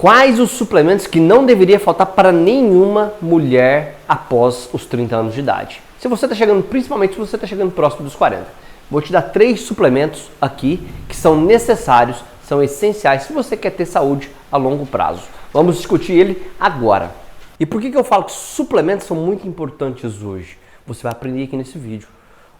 Quais os suplementos que não deveria faltar para nenhuma mulher após os 30 anos de idade? Se você está chegando, principalmente se você está chegando próximo dos 40. Vou te dar 3 suplementos aqui que são necessários, são essenciais se você quer ter saúde a longo prazo. Vamos discutir ele agora. E por que eu falo que suplementos são muito importantes hoje? Você vai aprender aqui nesse vídeo.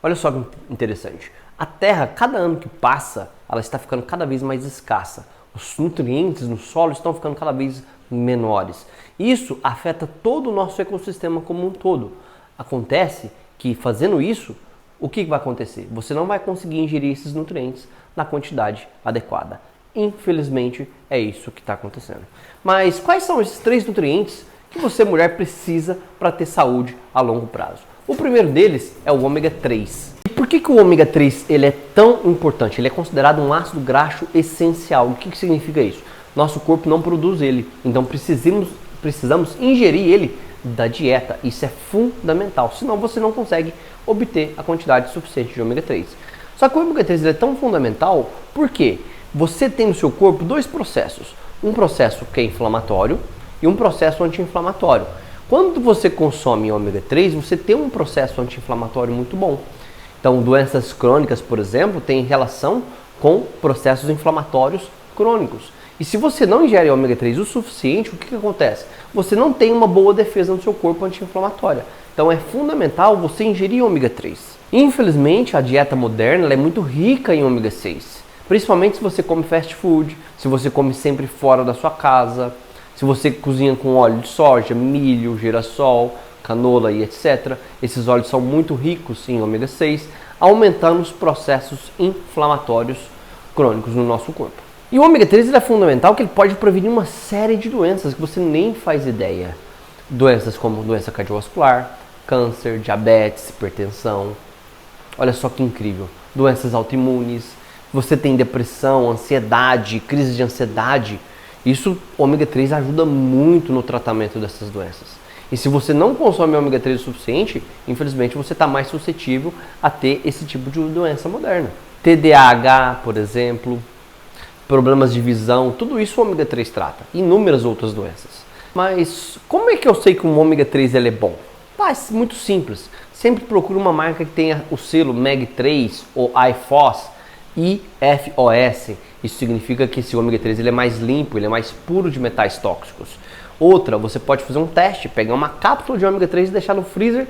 Olha só que interessante. A Terra, cada ano que passa, ela está ficando cada vez mais escassa. Os nutrientes no solo estão ficando cada vez menores. Isso afeta todo o nosso ecossistema como um todo. Acontece que fazendo isso, o que vai acontecer? Você não vai conseguir ingerir esses nutrientes na quantidade adequada. Infelizmente, é isso que está acontecendo. Mas quais são esses 3 nutrientes que você, mulher, precisa para ter saúde a longo prazo? O primeiro deles é o ômega 3. E por que o ômega 3 ele é tão importante? Ele é considerado um ácido graxo essencial. O que significa isso? Nosso corpo não produz ele, então precisamos ingerir ele da dieta. Isso é fundamental, senão você não consegue obter a quantidade suficiente de ômega 3. Só que o ômega 3 ele é tão fundamental porque você tem no seu corpo 2 processos. Um processo que é inflamatório e um processo anti-inflamatório. Quando você consome ômega 3, você tem um processo anti-inflamatório muito bom. Então, doenças crônicas, por exemplo, têm relação com processos inflamatórios crônicos. E se você não ingere ômega 3 o suficiente, o que acontece? Você não tem uma boa defesa no seu corpo anti-inflamatória. Então, é fundamental você ingerir ômega 3. Infelizmente, a dieta moderna é muito rica em ômega 6. Principalmente se você come fast food, se você come sempre fora da sua casa, se você cozinha com óleo de soja, milho, girassol, canola e etc. Esses óleos são muito ricos em ômega 6, aumentando os processos inflamatórios crônicos no nosso corpo. E o ômega 3 ele é fundamental porque ele pode prevenir uma série de doenças que você nem faz ideia. Doenças como doença cardiovascular, câncer, diabetes, hipertensão. Olha só que incrível. Doenças autoimunes. Você tem depressão, ansiedade, crise de ansiedade. Isso, o ômega 3 ajuda muito no tratamento dessas doenças. E se você não consome ômega 3 o suficiente, infelizmente você está mais suscetível a ter esse tipo de doença moderna. TDAH, por exemplo, problemas de visão, tudo isso o ômega 3 trata. Inúmeras outras doenças. Mas como é que eu sei que o ômega 3 ele é bom? É muito simples. Sempre procure uma marca que tenha o selo MEG3 ou IFOS. Isso significa que esse ômega 3 ele é mais limpo, ele é mais puro de metais tóxicos. Outra, você pode fazer um teste, pegar uma cápsula de ômega 3 e deixar no freezer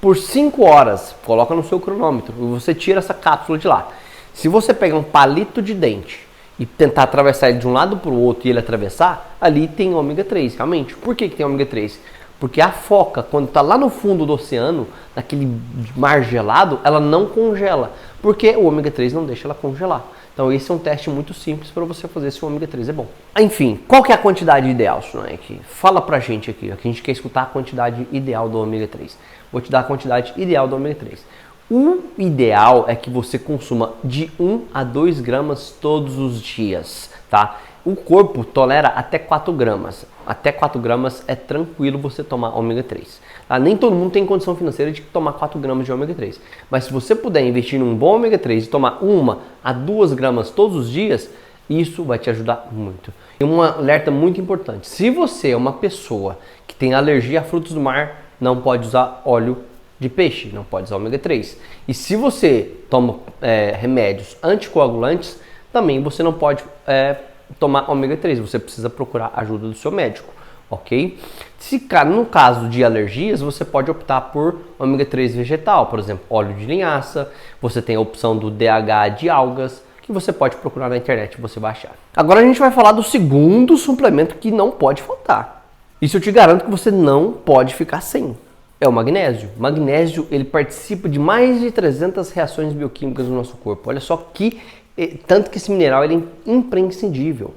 por 5 horas. Coloca no seu cronômetro e você tira essa cápsula de lá. Se você pegar um palito de dente e tentar atravessar ele de um lado para o outro e ele atravessar, ali tem ômega 3, realmente. Por que tem ômega 3? Porque a foca, quando está lá no fundo do oceano, naquele mar gelado, ela não congela. Porque o ômega 3 não deixa ela congelar. Então esse é um teste muito simples para você fazer se o ômega 3 é bom. Enfim, qual que é a quantidade ideal, Sunaik? Fala pra gente aqui, a gente quer escutar a quantidade ideal do ômega 3. Vou te dar a quantidade ideal do ômega 3. O ideal é que você consuma de 1 a 2 gramas todos os dias, tá? O corpo tolera até 4 gramas. Até 4 gramas é tranquilo você tomar ômega 3. Tá? Nem todo mundo tem condição financeira de tomar 4 gramas de ômega 3. Mas se você puder investir num bom ômega 3 e tomar 1 a 2 gramas todos os dias, isso vai te ajudar muito. E um alerta muito importante. Se você é uma pessoa que tem alergia a frutos do mar, não pode usar óleo de peixe, não pode usar ômega 3. E se você toma remédios anticoagulantes, também você não pode tomar ômega 3, você precisa procurar a ajuda do seu médico, ok? No caso de alergias, você pode optar por ômega 3 vegetal, por exemplo, óleo de linhaça, você tem a opção do DHA de algas, que você pode procurar na internet e você vai achar. Agora a gente vai falar do segundo suplemento que não pode faltar. Isso eu te garanto que você não pode ficar sem. É o magnésio. O magnésio, ele participa de mais de 300 reações bioquímicas no nosso corpo. Olha só tanto que esse mineral ele é imprescindível.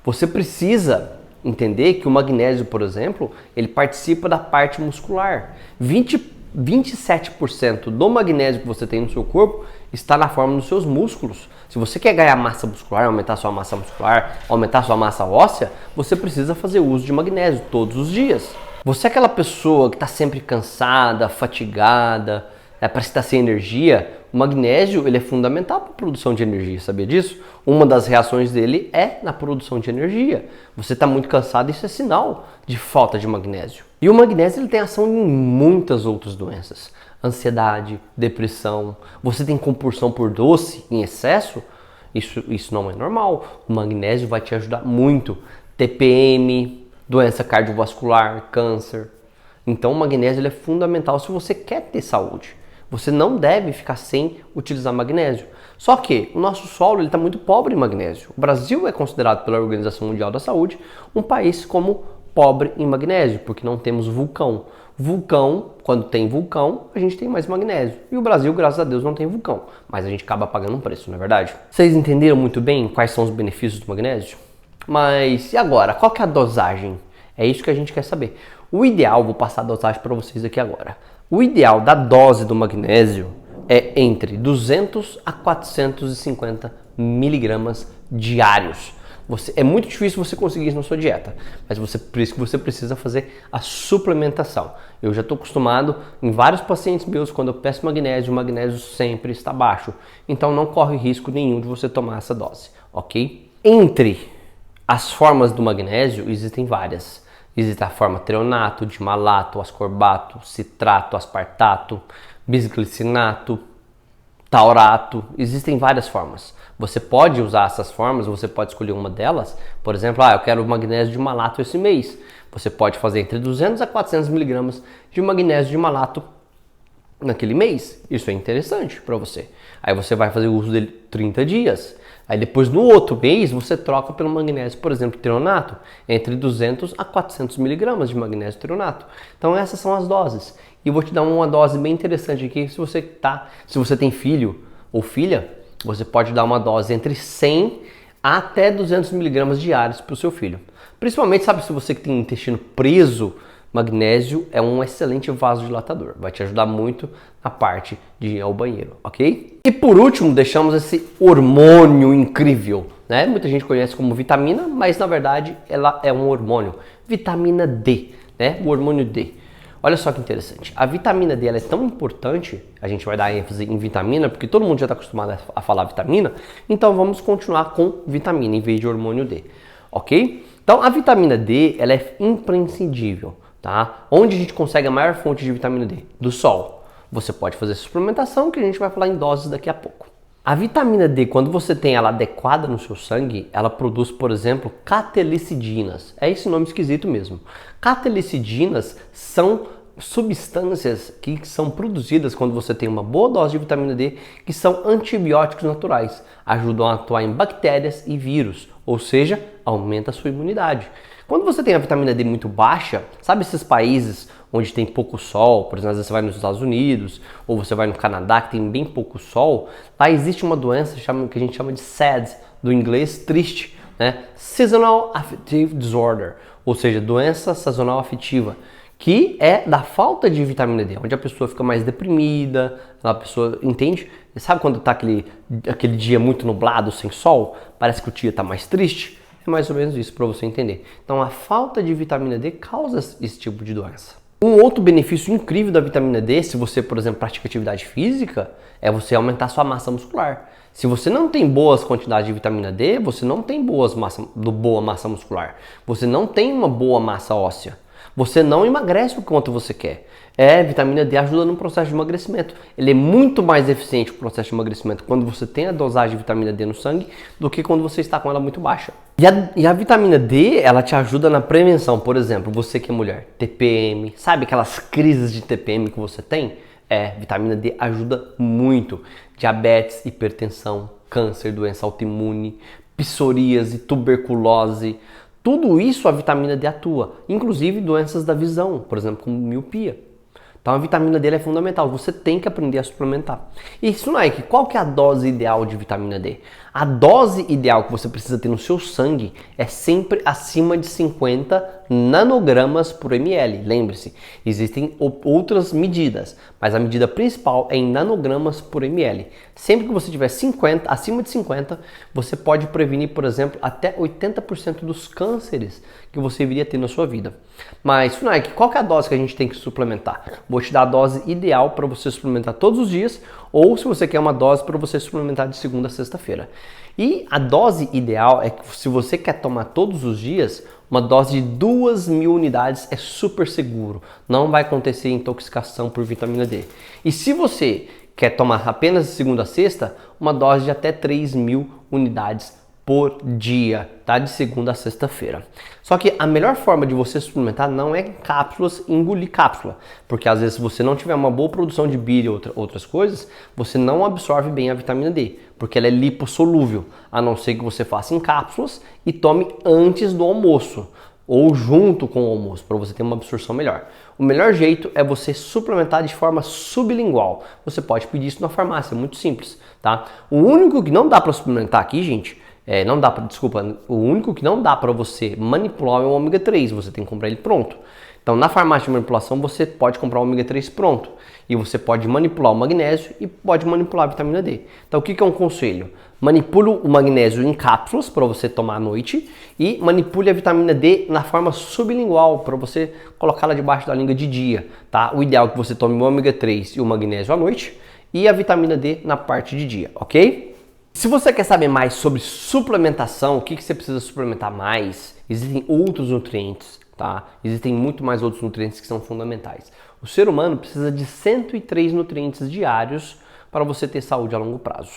Você precisa entender que o magnésio, por exemplo, ele participa da parte muscular. 27% do magnésio que você tem no seu corpo está na forma dos seus músculos. Se você quer ganhar massa muscular, aumentar sua massa muscular, aumentar sua massa óssea, você precisa fazer uso de magnésio todos os dias. Você é aquela pessoa que está sempre cansada, fatigada, para estar sem energia, o magnésio ele é fundamental para a produção de energia, sabia disso? Uma das reações dele é na produção de energia. Você está muito cansado, isso é sinal de falta de magnésio. E o magnésio ele tem ação em muitas outras doenças. Ansiedade, depressão, você tem compulsão por doce em excesso, isso não é normal. O magnésio vai te ajudar muito. TPM, doença cardiovascular, câncer. Então o magnésio ele é fundamental se você quer ter saúde. Você não deve ficar sem utilizar magnésio. Só que o nosso solo está muito pobre em magnésio. O Brasil é considerado pela Organização Mundial da Saúde um país como pobre em magnésio, porque não temos vulcão. Vulcão, quando tem vulcão, a gente tem mais magnésio. E o Brasil, graças a Deus, não tem vulcão. Mas a gente acaba pagando um preço, não é verdade? Vocês entenderam muito bem quais são os benefícios do magnésio? Mas e agora? Qual que é a dosagem? É isso que a gente quer saber. O ideal, vou passar a dosagem para vocês aqui agora. O ideal da dose do magnésio é entre 200 a 450 miligramas diários. É muito difícil você conseguir isso na sua dieta, mas por isso que você precisa fazer a suplementação. Eu já estou acostumado em vários pacientes meus, quando eu peço magnésio, o magnésio sempre está baixo. Então não corre risco nenhum de você tomar essa dose, ok? Entre as formas do magnésio existem várias. Existe a forma treonato, dimalato, ascorbato, citrato, aspartato, bisglicinato, taurato. Existem várias formas. Você pode usar essas formas, você pode escolher uma delas. Por exemplo, eu quero magnésio de malato esse mês. Você pode fazer entre 200 a 400 miligramas de magnésio de malato naquele mês. Isso é interessante para você. Aí você vai fazer o uso dele 30 dias. Aí depois no outro mês você troca pelo magnésio, por exemplo, treonato, entre 200 a 400 miligramas de magnésio treonato. Então essas são as doses. E eu vou te dar uma dose bem interessante aqui, se você tem filho ou filha, você pode dar uma dose entre 100 até 200 miligramas diários para o seu filho. Principalmente, sabe, se você que tem intestino preso, magnésio é um excelente vasodilatador. Vai te ajudar muito na parte de ir ao banheiro, ok? E por último, deixamos esse hormônio incrível, né? Muita gente conhece como vitamina, mas na verdade ela é um hormônio. Vitamina D, né? O hormônio D. Olha só que interessante. A vitamina D ela é tão importante, a gente vai dar ênfase em vitamina, porque todo mundo já está acostumado a falar vitamina, então vamos continuar com vitamina em vez de hormônio D, ok? Então a vitamina D ela é imprescindível, tá? Onde a gente consegue a maior fonte de vitamina D? Do sol. Você pode fazer suplementação, que a gente vai falar em doses daqui a pouco. A vitamina D, quando você tem ela adequada no seu sangue, ela produz, por exemplo, catalicidinas. É esse nome esquisito mesmo. Catalicidinas são substâncias que são produzidas quando você tem uma boa dose de vitamina D, que são antibióticos naturais. Ajudam a atuar em bactérias e vírus, ou seja, aumenta a sua imunidade. Quando você tem a vitamina D muito baixa, sabe esses países onde tem pouco sol, por exemplo, às vezes você vai nos Estados Unidos ou você vai no Canadá que tem bem pouco sol, lá existe uma doença que a gente chama de SAD, do inglês triste, né? Seasonal Affective Disorder, ou seja, doença sazonal afetiva, que é da falta de vitamina D, onde a pessoa fica mais deprimida, a pessoa, entende? Sabe quando tá aquele dia muito nublado, sem sol, parece que o dia tá mais triste? É mais ou menos isso para você entender. Então a falta de vitamina D causa esse tipo de doença. Um outro benefício incrível da vitamina D, se você, por exemplo, pratica atividade física, é você aumentar sua massa muscular. Se você não tem boas quantidades de vitamina D, você não tem boa massa muscular. Você não tem uma boa massa óssea. Você não emagrece o quanto você quer. Vitamina D ajuda no processo de emagrecimento. Ele é muito mais eficiente no processo de emagrecimento quando você tem a dosagem de vitamina D no sangue do que quando você está com ela muito baixa. E a vitamina D, ela te ajuda na prevenção. Por exemplo, você que é mulher, TPM, sabe aquelas crises de TPM que você tem? Vitamina D ajuda muito. Diabetes, hipertensão, câncer, doença autoimune, psoríase, tuberculose. Tudo isso a vitamina D atua, inclusive doenças da visão, por exemplo, como miopia. Então a vitamina D é fundamental, você tem que aprender a suplementar. E Sunaik, qual que é a dose ideal de vitamina D? A dose ideal que você precisa ter no seu sangue é sempre acima de 50 nanogramas por ml. Lembre-se, existem outras medidas, mas a medida principal é em nanogramas por ml. Sempre que você tiver acima de 50, você pode prevenir, por exemplo, até 80% dos cânceres que você viria ter na sua vida. Mas, Sunaik, qual que é a dose que a gente tem que suplementar? vou te dar a dose ideal para você suplementar todos os dias, ou se você quer uma dose para você suplementar de segunda a sexta-feira. E a dose ideal é que se você quer tomar todos os dias, uma dose de 2.000 unidades é super seguro. Não vai acontecer intoxicação por vitamina D. E se você quer tomar apenas de segunda a sexta, uma dose de até 3.000 unidades por dia, tá? De segunda a sexta-feira. Só que a melhor forma de você suplementar não é em cápsulas, engolir cápsula, porque às vezes se você não tiver uma boa produção de bile e outras coisas, você não absorve bem a vitamina D, porque ela é lipossolúvel, a não ser que você faça em cápsulas e tome antes do almoço ou junto com o almoço, para você ter uma absorção melhor. O melhor jeito é você suplementar de forma sublingual. Você pode pedir isso na farmácia, é muito simples, tá? O único que não dá para suplementar aqui, gente, o único que não dá para você manipular é o ômega 3, você tem que comprar ele pronto. Então, na farmácia de manipulação, você pode comprar o ômega 3 pronto. E você pode manipular o magnésio e pode manipular a vitamina D. Então, o que é um conselho? Manipule o magnésio em cápsulas para você tomar à noite e manipule a vitamina D na forma sublingual para você colocá-la debaixo da língua de dia, tá? O ideal é que você tome o ômega 3 e o magnésio à noite e a vitamina D na parte de dia, ok? Se você quer saber mais sobre suplementação, o que você precisa suplementar mais, existem outros nutrientes, tá? Existem muito mais outros nutrientes que são fundamentais. O ser humano precisa de 103 nutrientes diários para você ter saúde a longo prazo.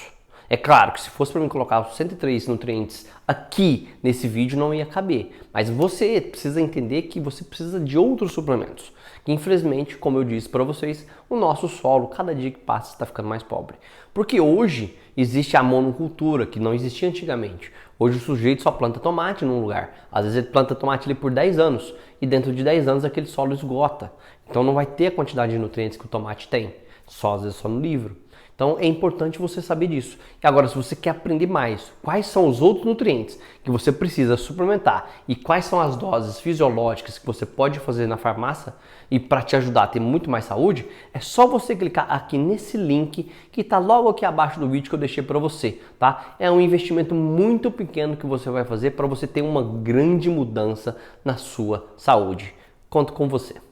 É claro que se fosse para mim colocar os 103 nutrientes aqui nesse vídeo não ia caber, mas você precisa entender que você precisa de outros suplementos. Que infelizmente, como eu disse para vocês, o nosso solo, cada dia que passa, está ficando mais pobre. Porque hoje existe a monocultura, que não existia antigamente. Hoje o sujeito só planta tomate num lugar. Às vezes ele planta tomate ali por 10 anos e dentro de 10 anos aquele solo esgota. Então não vai ter a quantidade de nutrientes que o tomate tem, às vezes só no livro. Então é importante você saber disso. E agora, se você quer aprender mais, quais são os outros nutrientes que você precisa suplementar e quais são as doses fisiológicas que você pode fazer na farmácia e para te ajudar a ter muito mais saúde, é só você clicar aqui nesse link que está logo aqui abaixo do vídeo que eu deixei para você, tá? É um investimento muito pequeno que você vai fazer para você ter uma grande mudança na sua saúde. Conto com você.